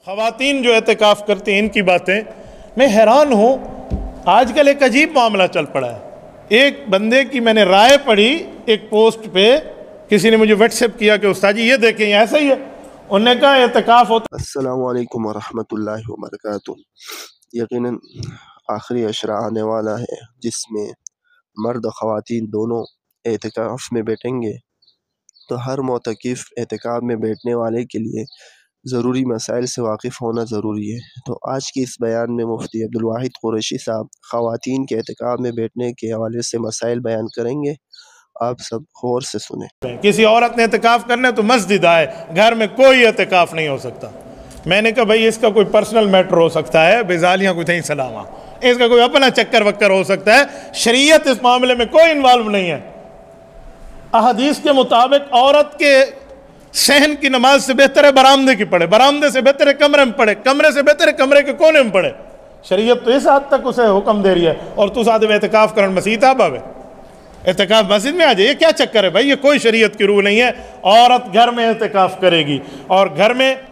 ख़वातीन जो एहतिकाफ़ करती हैं इनकी बातें, मैं हैरान हूँ। आजकल एक अजीब मामला चल पड़ा है। एक बंदे की मैंने राय पढ़ी एक पोस्ट पे, किसी ने मुझे व्हाट्सएप किया कि उस्ताद जी ये देखें ये ऐसा ही है। उन्होंने कहा एहतिकाफ़ होता। अस्सलामु अलैकुम वरहमतुल्लाहि वबरकातुहू। यकीनन आखिरी अशरा आने वाला है जिसमें मर्द और ख़वातीन दोनों एहतिकाफ़ में बैठेंगे, तो हर मोतकिफ़ एहतिकाफ़ में बैठने वाले के लिए ज़रूरी मसाइल से वाकिफ़ होना ज़रूरी है। तो आज की इस बयान में मुफ्ती अब्दुल वाहिद कुरैशी साहब ख़वातीन के एहतिकाफ़ में बैठने के हवाले से मसाइल बयान करेंगे, आप सब गौर से सुने। किसी औरत ने एहतिकाफ़ करना है तो मस्जिद आए, घर में कोई एहतिकाफ़ नहीं हो सकता। मैंने कहा भाई इसका कोई पर्सनल मैटर हो सकता है, बेजालियाँ कुछ नहीं सलामा, इसका कोई अपना चक्कर वक्कर हो सकता है, शरीयत इस मामले में कोई इन्वॉल्व नहीं है। अहदीस के मुताबिक औरत के सहन की नमाज से बेहतर है बरामदे की पढ़े, बरामदे से बेहतर है कमरे में पढ़े, कमरे से बेहतर है कमरे के कोने में पढ़े। शरीयत तो इस हद तक उसे हुक्म दे रही है और तू साथ एहतिकाफ़ करन मसीत आ बावे, एहतिकाफ़ मस्जिद में आ जाए, ये क्या चक्कर है भाई? ये कोई शरीयत की रूह नहीं है। औरत घर में एहतिकाफ़ करेगी और घर में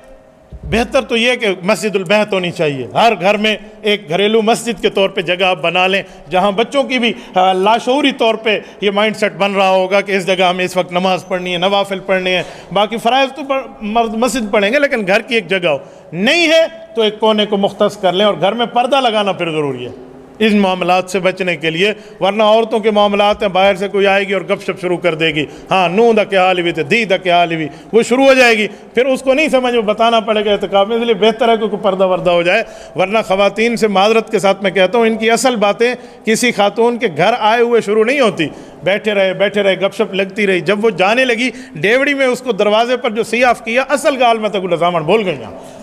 बेहतर तो ये कि मस्जिदुल बहत होनी चाहिए। हर घर में एक घरेलू मस्जिद के तौर पे जगह आप बना लें, जहाँ बच्चों की भी लाशऊरी तौर पे ये माइंड सेट बन रहा होगा कि इस जगह हमें इस वक्त नमाज़ पढ़नी है, नवाफिल पढ़ने हैं, बाकी फ़राइज़ तो मर्द मस्जिद पढ़ेंगे, लेकिन घर की एक जगह हो। नहीं है तो एक कोने को मुख्तस कर लें और घर में पर्दा लगाना फिर ज़रूरी है इस मामलात से बचने के लिए। वरना औरतों के मामलात हैं, बाहर से कोई आएगी और गपशप शुरू कर देगी, हाँ नूह दा क्या हाल हुई थे, दी दा क्या हाल हुई, वो शुरू हो जाएगी, फिर उसको नहीं समझ में बताना पड़ेगा एहतिकाफ़ में। इसलिए बेहतर है कि कोई पर्दा वर्दा हो जाए। वरना ख़वातीन से माजरत के साथ मैं कहता हूँ, इनकी असल बातें किसी खातून के घर आए हुए शुरू नहीं होती। बैठे रहे गपशप लगती रही, जब वो जाने लगी डेवड़ी में उसको दरवाजे पर जो सियाफ किया, असल गाल में तक लजामन बोल गई,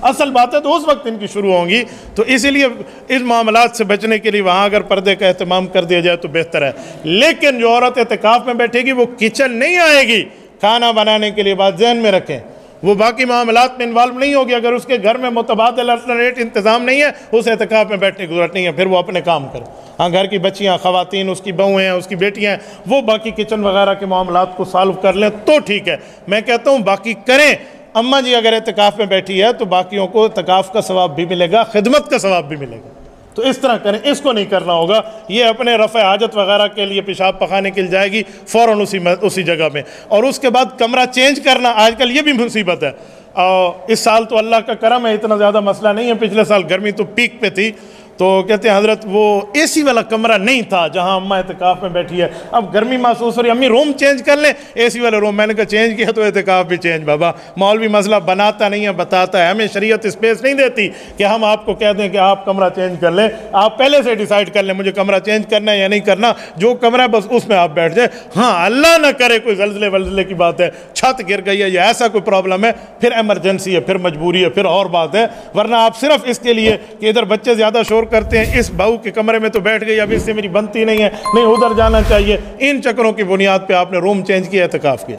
असल बातें तो उस वक्त इनकी शुरू होंगी। तो इसीलिए इस मामलात से बचने के लिए वहाँ अगर पर्दे का एहतमाम कर दिया जाए तो बेहतर है। लेकिन जो औरत एहतिकाफ़ में बैठेगी वो किचन नहीं आएगी खाना बनाने के लिए, बात ज़हन में रखें। वो बाकी मामलात में इन्वॉल्व नहीं होगी। अगर उसके घर में मुतबादिल अल्टरनेट इंतज़ाम नहीं है, उस एहतिकाफ़ में बैठने की ज़रूरत नहीं है, फिर वो अपने काम करे। हाँ, घर की बच्चियाँ, ख़वातीन, उसकी बहुएँ हैं, उसकी बेटियाँ हैं, वो बाकी किचन वगैरह के मामलात को सॉल्व कर लें तो ठीक है। मैं कहता हूँ बाकी करें। अम्मा जी अगर एहतिकाफ़ में बैठी है तो बाकियों को एहतिकाफ़ का सवाब भी मिलेगा, खिदमत का सवाब भी मिलेगा। तो इस तरह करें, इसको नहीं करना होगा। ये अपने रफ़े हाजत वगैरह के लिए पेशाब पखाने के लिए जाएगी फ़ौरन उसी जगह में, और उसके बाद कमरा चेंज करना आजकल ये भी मुसीबत है। इस साल तो अल्लाह का करम है, इतना ज़्यादा मसला नहीं है। पिछले साल गर्मी तो पीक पे थी, तो कहते हैं हज़रत वो एसी वाला कमरा नहीं था जहां अम्मा एहतिकाफ़ में बैठी है। अब गर्मी महसूस हो रही है, अम्मी रूम चेंज कर लें, एसी वाला रूम। मैंने कहा चेंज किया तो एहतिकाफ़ भी चेंज। बाबा मौलवी मसला बनाता नहीं है, बताता है। हमें शरीयत स्पेस नहीं देती कि हम आपको कह दें कि आप कमरा चेंज कर लें। आप पहले से डिसाइड कर लें मुझे कमरा चेंज करना है या नहीं करना, जो कमरा है बस उसमें आप बैठ जाए। हाँ, अल्लाह ना करे कोई ज़ल्ज़ले वल्ज़ले की बात है, छत गिर गई है या ऐसा कोई प्रॉब्लम है, फिर एमरजेंसी है, फिर मजबूरी है, फिर और बात है। वरना आप सिर्फ इसके लिए कि इधर बच्चे ज़्यादा शोर करते हैं, इस बहू के कमरे में तो बैठ गई, अब इससे मेरी बनती नहीं है, नहीं उधर जाना चाहिए, इन चक्करों की बुनियाद पे आपने रूम चेंज किया, एहतिकाफ़ किया।